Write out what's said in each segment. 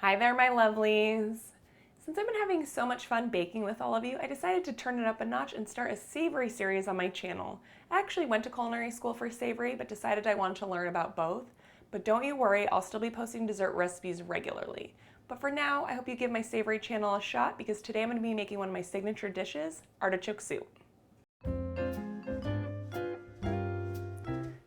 Hi there, my lovelies. Since I've been having so much fun baking with all of you, I decided to turn it up a notch and start a savory series on my channel. I actually went to culinary school for savory, but decided I wanted to learn about both. But don't you worry, I'll still be posting dessert recipes regularly. But for now, I hope you give my savory channel a shot because today I'm going to be making one of my signature dishes, artichoke soup.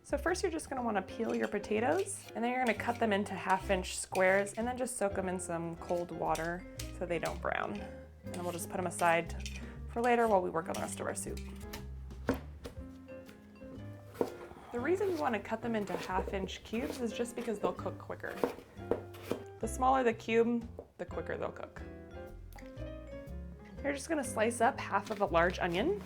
So first you're just going to want to peel your potatoes, and then you're going to cut them into 1/2-inch squares and then just soak them in some cold water so they don't brown. And then we'll just put them aside for later while we work on the rest of our soup. The reason you want to cut them into 1/2-inch cubes is just because they'll cook quicker. The smaller the cube, the quicker they'll cook. You're just going to slice up 1/2 of a large onion.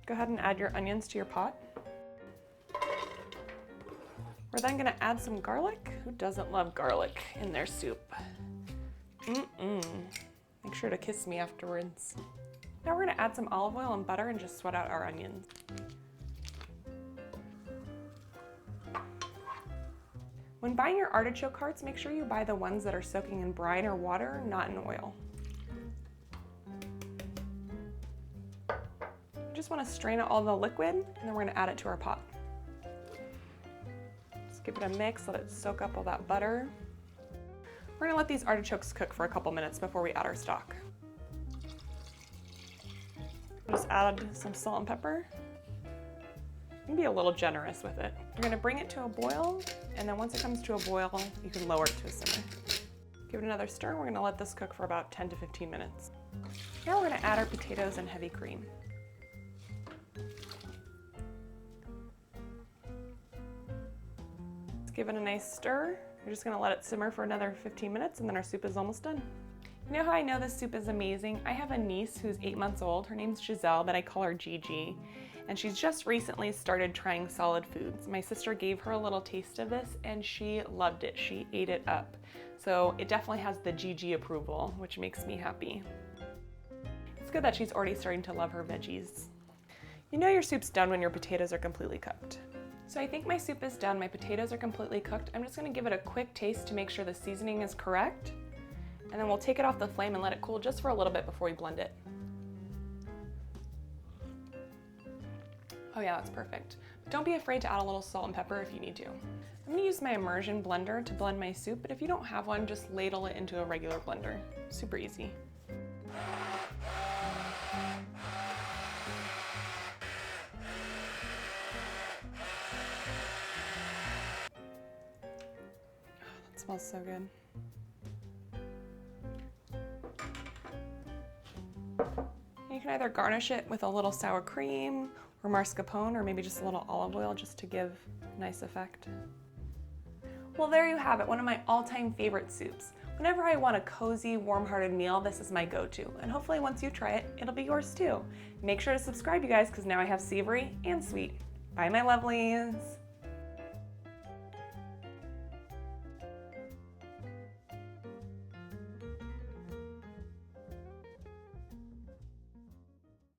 Go ahead and add your onions to your pot. We're then going to add some garlic. Who doesn't love garlic in their soup? Make sure to kiss me afterwards. Now we're going to add some olive oil and butter and just sweat out our onions. When buying your artichoke hearts, make sure you buy the ones that are soaking in brine or water, not in oil. Just want to strain out all the liquid, and then we're going to add it to our pot. Just give it a mix, let it soak up all that butter. We're going to let these artichokes cook for a couple minutes before we add our stock. Just add some salt and pepper. You can be a little generous with it. You're going to bring it to a boil, and then once it comes to a boil, you can lower it to a simmer. Give it another stir, and we're going to let this cook for about 10 to 15 minutes. Now we're going to add our potatoes and heavy cream. Give it a nice stir. You're just gonna let it simmer for another 15 minutes and then our soup is almost done. You know how I know this soup is amazing? I have a niece who's 8 months old. Her name's Giselle, but I call her Gigi. And she's just recently started trying solid foods. My sister gave her a little taste of this and she loved it. She ate it up. So it definitely has the Gigi approval, which makes me happy. It's good that she's already starting to love her veggies. You know your soup's done when your potatoes are completely cooked. So I think my soup is done, my potatoes are completely cooked. I'm just gonna give it a quick taste to make sure the seasoning is correct. And then we'll take it off the flame and let it cool just for a little bit before we blend it. Oh yeah, that's perfect. But don't be afraid to add a little salt and pepper if you need to. I'm gonna use my immersion blender to blend my soup, but if you don't have one, just ladle it into a regular blender. Super easy. Smells so good. You can either garnish it with a little sour cream or mascarpone or maybe just a little olive oil just to give a nice effect. Well, there you have it, one of my all-time favorite soups. Whenever I want a cozy, warm-hearted meal, this is my go-to. And hopefully once you try it, it'll be yours too. Make sure to subscribe, you guys, because now I have savory and sweet. Bye, my lovelies.